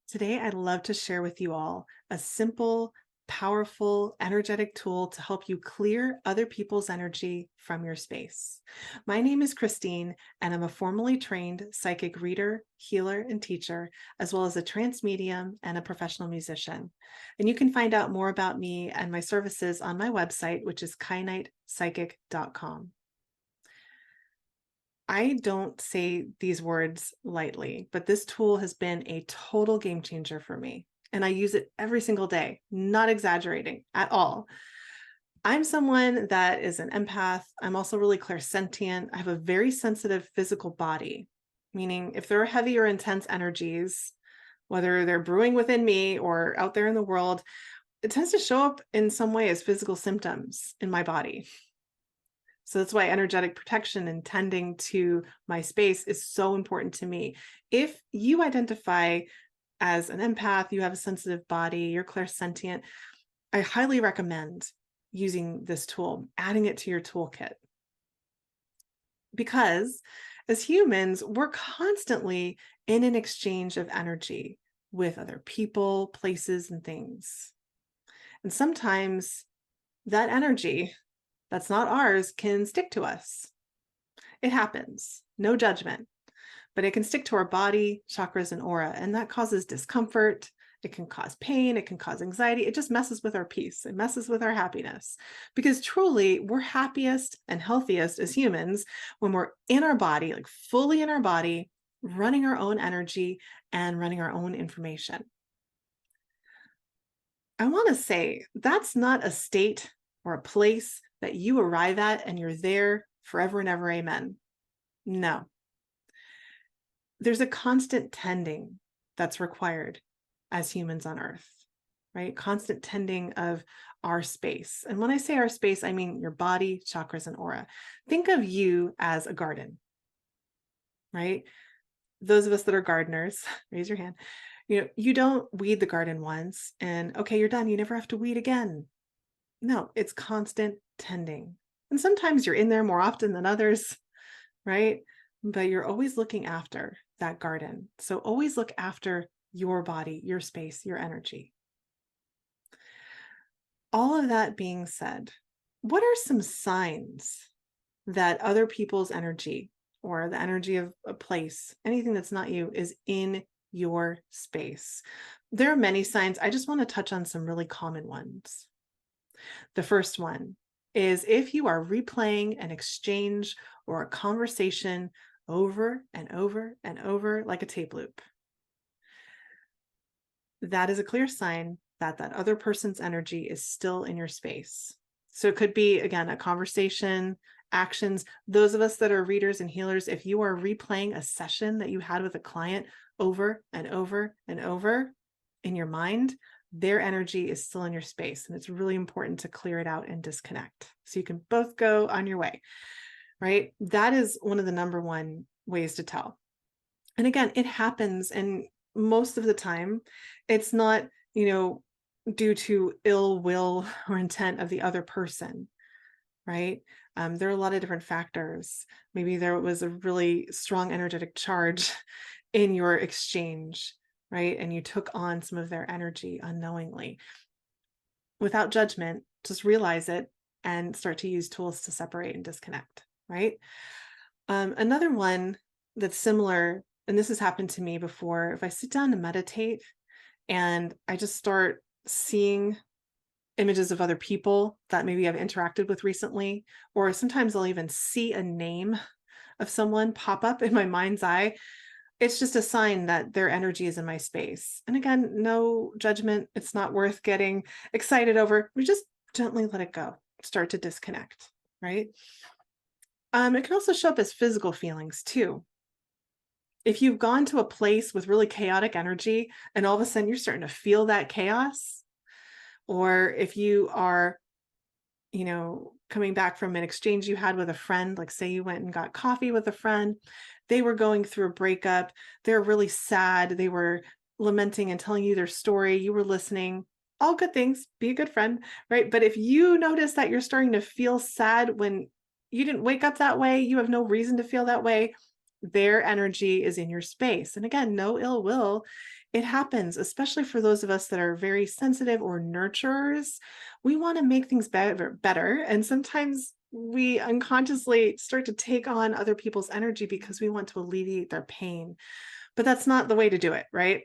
Today, I'd love to share with you all a simple, powerful, energetic tool to help you clear other people's energy from your space. My name is Christine, and I'm a formally trained psychic reader, healer, and teacher, as well as a trance medium and a professional musician. And you can find out more about me and my services on my website, which is kyanitepsychic.com. I don't say these words lightly, but this tool has been a total game changer for me. And I use it every single day, not exaggerating at all. I'm someone that is an empath. I'm also really clairsentient. I have a very sensitive physical body, meaning if there are heavy or intense energies, whether they're brewing within me or out there in the world, it tends to show up in some way as physical symptoms in my body. So that's why energetic protection and tending to my space is so important to me. If you identify as an empath, you have a sensitive body, you're clairsentient, I highly recommend using this tool, adding it to your toolkit. Because as humans, we're constantly in an exchange of energy with other people, places, and things. And sometimes that energy that's not ours can stick to us. It happens, no judgment, but it can stick to our body, chakras, and aura, and that causes discomfort. It can cause pain. It can cause anxiety. It just messes with our peace. It messes with our happiness because truly we're happiest and healthiest as humans when we're in our body, like fully in our body, running our own energy and running our own information. I want to say that's not a state or a place that you arrive at and you're there forever and ever. Amen. No, there's a constant tending that's required as humans on earth, right? Constant tending of our space. And when I say our space, I mean your body, chakras, and aura. Think of you as a garden, right? Those of us that are gardeners, raise your hand. You don't weed the garden once and okay, you're done. You never have to weed again. No, it's constant tending. And sometimes you're in there more often than others, right? But you're always looking after that garden. So always look after your body, your space, your energy. All of that being said, what are some signs that other people's energy or the energy of a place, anything that's not you, is in your space? There are many signs. I just want to touch on some really common ones. The first one is if you are replaying an exchange or a conversation over and over and over like a tape loop. That is a clear sign that that other person's energy is still in your space. So it could be, again, a conversation, actions. Those of us that are readers and healers, if you are replaying a session that you had with a client over and over and over in your mind, their energy is still in your space. And it's really important to clear it out and disconnect so you can both go on your way, right? That is one of the number one ways to tell. And again, it happens. And most of the time, it's not, due to ill will or intent of the other person, right? There are a lot of different factors. Maybe there was a really strong energetic charge in your exchange, right? And you took on some of their energy unknowingly. Without judgment, just realize it and start to use tools to separate and disconnect, right? Another one that's similar, and this has happened to me before, if I sit down to meditate and I just start seeing images of other people that maybe I've interacted with recently, or sometimes I'll even see a name of someone pop up in my mind's eye. It's just a sign that their energy is in my space. And again, no judgment. It's not worth getting excited over. We just gently let it go, start to disconnect, right? It can also show up as physical feelings too. If you've gone to a place with really chaotic energy and all of a sudden you're starting to feel that chaos, or if you are, coming back from an exchange you had with a friend, like say you went and got coffee with a friend, they were going through a breakup, they're really sad, they were lamenting and telling you their story, you were listening, all good things, be a good friend, right? But if you notice that you're starting to feel sad when you didn't wake up that way, you have no reason to feel that way, their energy is in your space. And again, no ill will. It happens, especially for those of us that are very sensitive or nurturers. We want to make things better. And sometimes we unconsciously start to take on other people's energy because we want to alleviate their pain. But that's not the way to do it, right?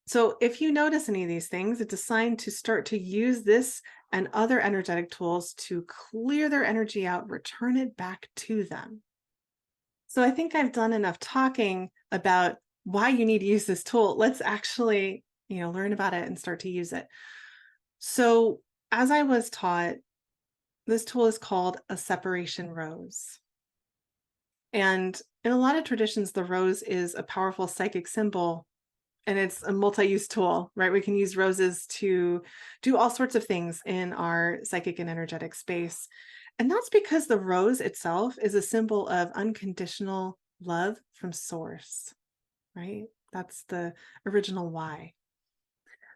So if you notice any of these things, it's a sign to start to use this and other energetic tools to clear their energy out, return it back to them. So I think I've done enough talking about why you need to use this tool. Let's actually, learn about it and start to use it. So as I was taught, this tool is called a separation rose. And in a lot of traditions, the rose is a powerful psychic symbol and it's a multi-use tool, right? We can use roses to do all sorts of things in our psychic and energetic space. And that's because the rose itself is a symbol of unconditional love from source, right? That's the original why.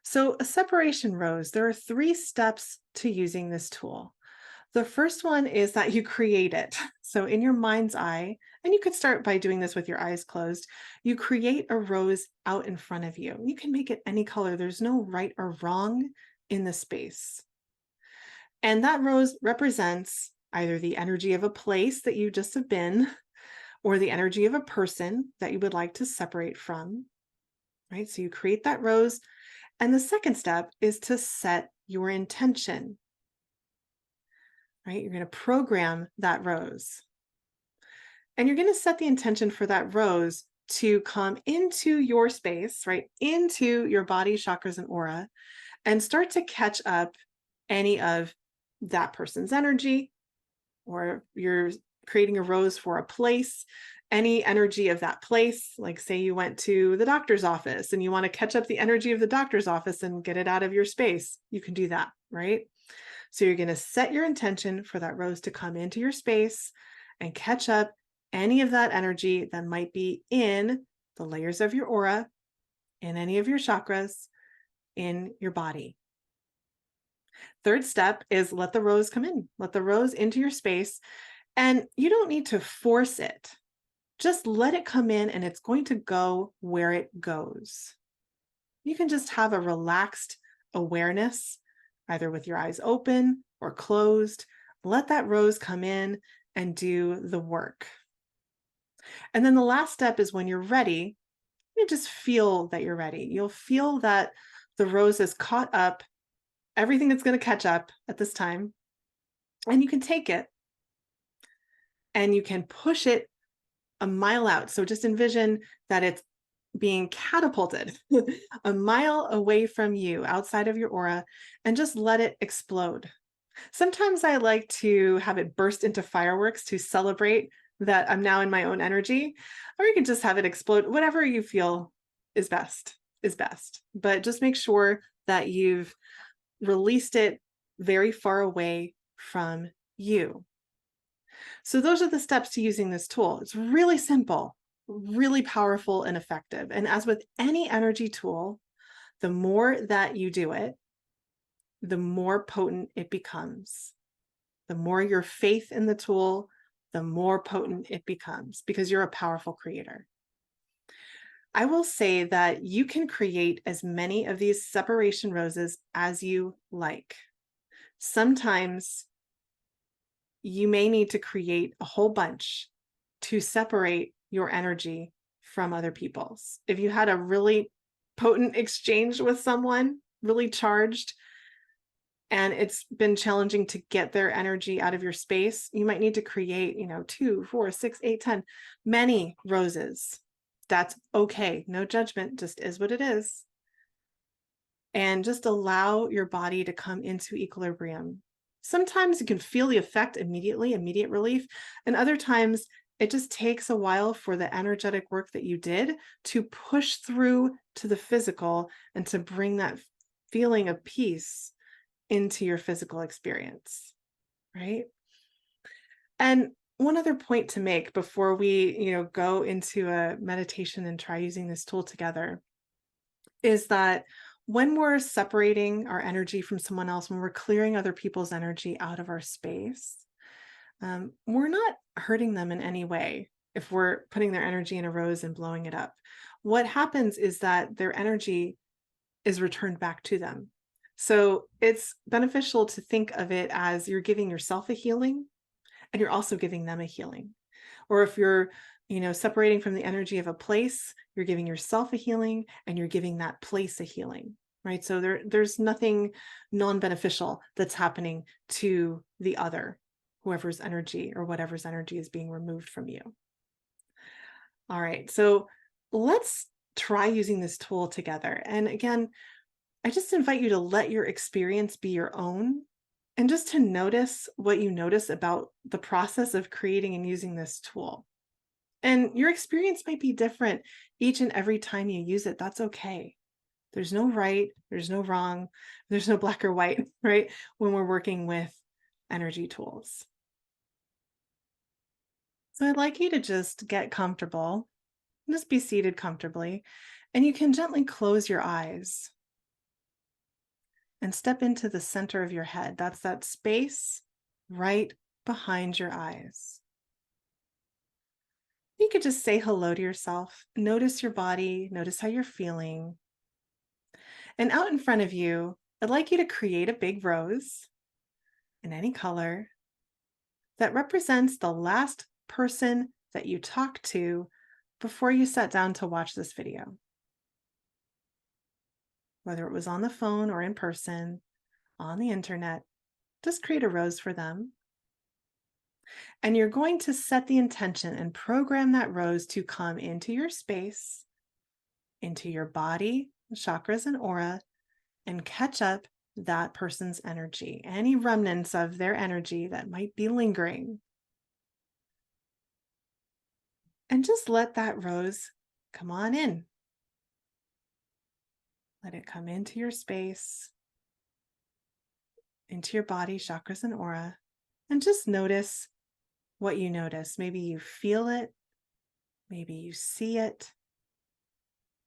So a separation rose, there are 3 steps to using this tool. The first one is that you create it. So in your mind's eye, and you could start by doing this with your eyes closed, you create a rose out in front of you. You can make it any color. There's no right or wrong in the space. And that rose represents either the energy of a place that you just have been, or the energy of a person that you would like to separate from, right? So you create that rose. And the second step is to set your intention, right? You're going to program that rose. And you're going to set the intention for that rose to come into your space, right? Into your body, chakras, and aura, and start to catch up any of that person's energy, or you're creating a rose for a place, any energy of that place. Like, say you went to the doctor's office and you want to catch up the energy of the doctor's office and get it out of your space. You can do that, right? So you're going to set your intention for that rose to come into your space and catch up any of that energy that might be in the layers of your aura, in any of your chakras, in your body. Third step is let the rose come in. Let the rose into your space. And you don't need to force it. Just let it come in and it's going to go where it goes. You can just have a relaxed awareness, either with your eyes open or closed. Let that rose come in and do the work. And then the last step is when you're ready, you just feel that you're ready. You'll feel that the rose has caught up everything that's going to catch up at this time. And you can take it and you can push it a mile out. So just envision that it's being catapulted a mile away from you outside of your aura, and just let it explode. Sometimes I like to have it burst into fireworks to celebrate that I'm now in my own energy, or you can just have it explode. Whatever you feel is best, is best. But just make sure that you've released it very far away from you. So those are the steps to using this tool. It's really simple, really powerful and effective. And as with any energy tool, the more that you do it, the more potent it becomes. The more your faith in the tool, the more potent it becomes, because you're a powerful creator. I will say that you can create as many of these separation roses as you like. Sometimes you may need to create a whole bunch to separate your energy from other people's. If you had a really potent exchange with someone, really charged, and it's been challenging to get their energy out of your space, you might need to create, 2, 4, 6, 8, 10, many roses. That's okay. No judgment, just is what it is. And just allow your body to come into equilibrium. Sometimes you can feel the effect immediately, immediate relief. And other times it just takes a while for the energetic work that you did to push through to the physical and to bring that feeling of peace into your physical experience, right? And one other point to make before we, go into a meditation and try using this tool together is that when we're separating our energy from someone else, when we're clearing other people's energy out of our space, we're not hurting them in any way. if we're putting their energy in a rose and blowing it up. What happens is that their energy is returned back to them. So it's beneficial to think of it as you're giving yourself a healing and you're also giving them a healing. Or if you're, separating from the energy of a place, you're giving yourself a healing and you're giving that place a healing, right? So there's nothing non-beneficial that's happening to the other, whoever's energy or whatever's energy is being removed from you. All right, so let's try using this tool together. And again, I just invite you to let your experience be your own and just to notice what you notice about the process of creating and using this tool. And your experience might be different each and every time you use it. That's okay. There's no right, there's no wrong, there's no black or white, right? When we're working with energy tools. So I'd like you to just get comfortable, just be seated comfortably, and you can gently close your eyes and step into the center of your head. That's that space right behind your eyes. You could just say hello to yourself. Notice your body, notice how you're feeling. And out in front of you, I'd like you to create a big rose in any color that represents the last person that you talked to before you sat down to watch this video. Whether it was on the phone or in person, on the internet, just create a rose for them. And you're going to set the intention and program that rose to come into your space, into your body, chakras, and aura, and catch up that person's energy, any remnants of their energy that might be lingering. And just let that rose come on in. Let it come into your space, into your body, chakras, and aura, and just notice what you notice. Maybe you feel it, maybe you see it,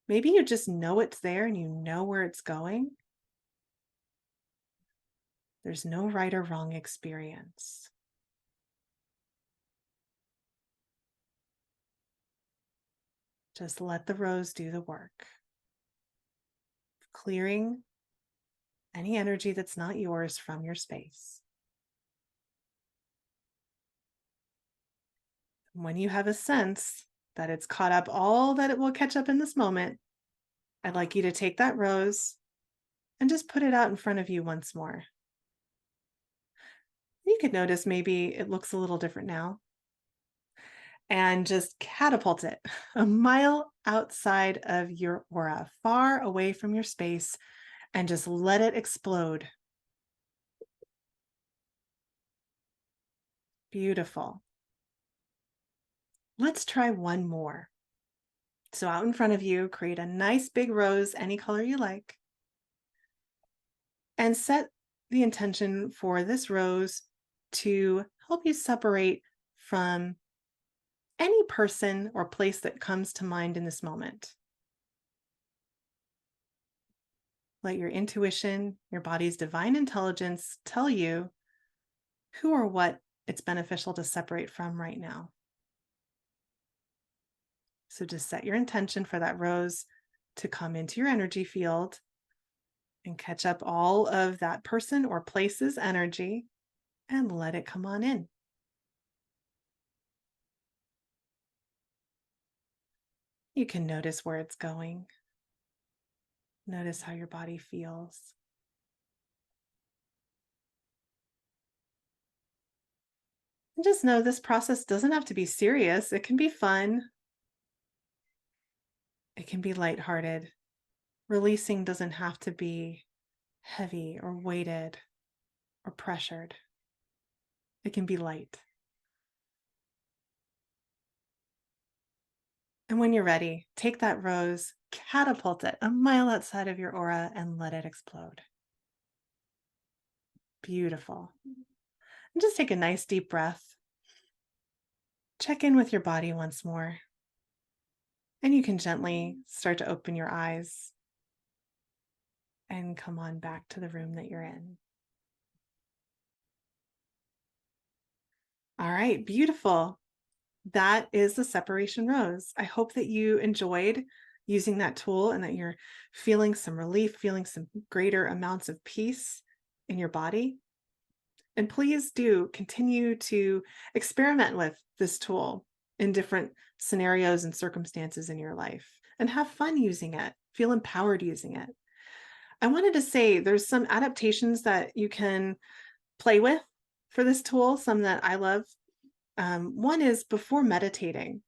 maybe you just know it's there and you know where it's going. There's no right or wrong experience. Just let the rose do the work, clearing any energy that's not yours from your space. When you have a sense that it's caught up all that it will catch up in this moment, I'd like you to take that rose and just put it out in front of you once more. You could notice maybe it looks a little different now. And just catapult it a mile outside of your aura, far away from your space, and just let it explode. Beautiful. Let's try one more. So out in front of you, create a nice big rose, any color you like, and set the intention for this rose to help you separate from any person or place that comes to mind in this moment. Let your intuition, your body's divine intelligence tell you who or what it's beneficial to separate from right now. So just set your intention for that rose to come into your energy field and catch up all of that person or place's energy and let it come on in. You can notice where it's going. Notice how your body feels. And just know this process doesn't have to be serious. It can be fun. It can be lighthearted. Releasing doesn't have to be heavy or weighted or pressured. It can be light. And when you're ready, take that rose, catapult it a mile outside of your aura, and let it explode. Beautiful. And just take a nice deep breath. Check in with your body once more. And you can gently start to open your eyes and come on back to the room that you're in. All right, beautiful. That is the separation rose. I hope that you enjoyed using that tool and that you're feeling some relief, feeling some greater amounts of peace in your body. And please do continue to experiment with this tool in different scenarios and circumstances in your life and have fun using it. Feel empowered using it. I wanted to say there's some adaptations that you can play with for this tool, some that I love. One is before meditating.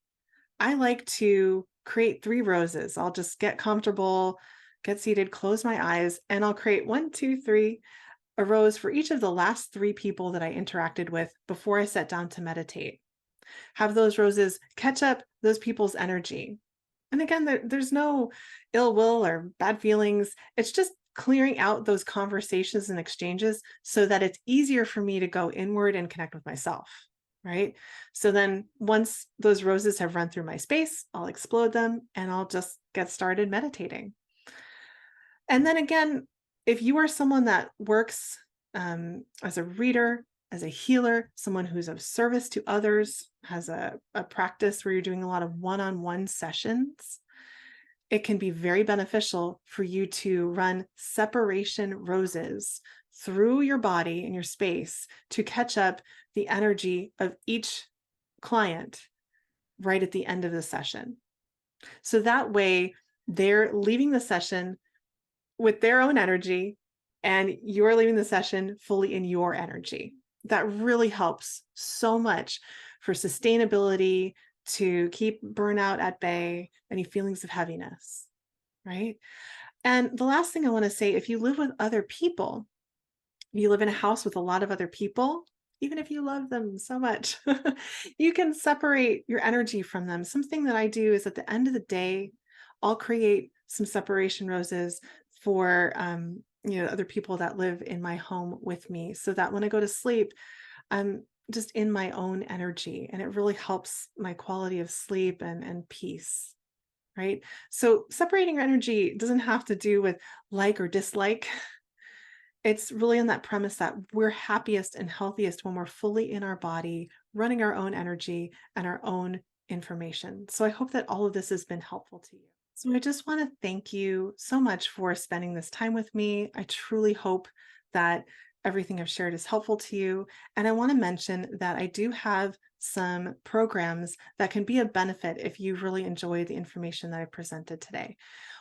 I like to create 3 roses. I'll just get comfortable, get seated, close my eyes, and I'll create 1, 2, 3, a rose for each of the last 3 people that I interacted with before I sat down to meditate. Have those roses catch up those people's energy. And again, there's no ill will or bad feelings. It's just clearing out those conversations and exchanges so that it's easier for me to go inward and connect with myself. Right. So then once those roses have run through my space, I'll explode them and I'll just get started meditating. And then again, if you are someone that works as a reader, as a healer, someone who's of service to others, has a practice where you're doing a lot of one-on-one sessions, it can be very beneficial for you to run separation roses through your body and your space to catch up the energy of each client right at the end of the session. So that way they're leaving the session with their own energy and you're leaving the session fully in your energy. That really helps so much for sustainability, to keep burnout at bay, any feelings of heaviness, right? And the last thing I want to say, if you live with other people, you live in a house with a lot of other people, even if you love them so much, you can separate your energy from them. Something that I do is at the end of the day, I'll create some separation roses for other people that live in my home with me, so that when I go to sleep, I'm just in my own energy, and it really helps my quality of sleep and peace. Right. So separating your energy doesn't have to do with like or dislike. It's really on that premise that we're happiest and healthiest when we're fully in our body, running our own energy and our own information. So I hope that all of this has been helpful to you. So I just want to thank you so much for spending this time with me. I truly hope that everything I've shared is helpful to you. And I want to mention that I do have some programs that can be a benefit if you really enjoy the information that I presented today.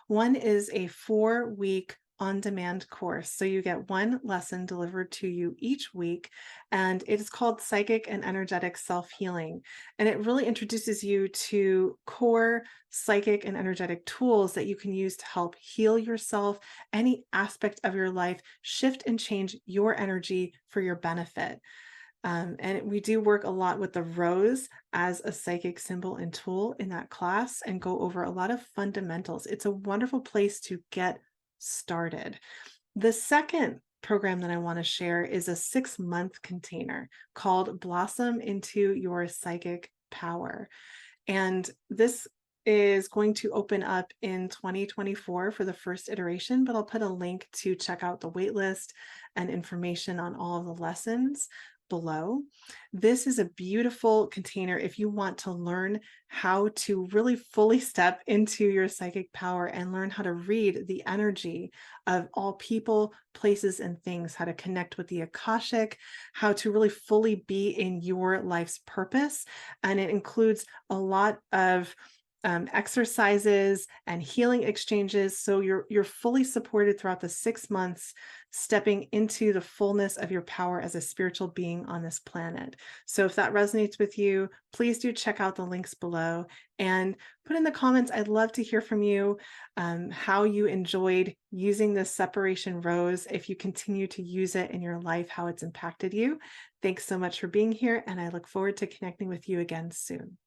One is a 4-week on-demand course. So you get one lesson delivered to you each week, and it is called Psychic and Energetic Self-Healing. And it really introduces you to core psychic and energetic tools that you can use to help heal yourself, any aspect of your life, shift and change your energy for your benefit. And we do work a lot with the rose as a psychic symbol and tool in that class and go over a lot of fundamentals. It's a wonderful place to get started. The second program that I want to share is a 6-month container called Blossom into Your Psychic Power. And this is going to open up in 2024 for the first iteration, but I'll put a link to check out the waitlist and information on all of the lessons below. This is a beautiful container if you want to learn how to really fully step into your psychic power and learn how to read the energy of all people, places, and things, how to connect with the Akashic, how to really fully be in your life's purpose. And it includes a lot of exercises and healing exchanges. So you're fully supported throughout the 6 months, stepping into the fullness of your power as a spiritual being on this planet. So if that resonates with you, please do check out the links below and put in the comments. I'd love to hear from you how you enjoyed using this separation rose, if you continue to use it in your life, how it's impacted you. Thanks so much for being here, and I look forward to connecting with you again soon.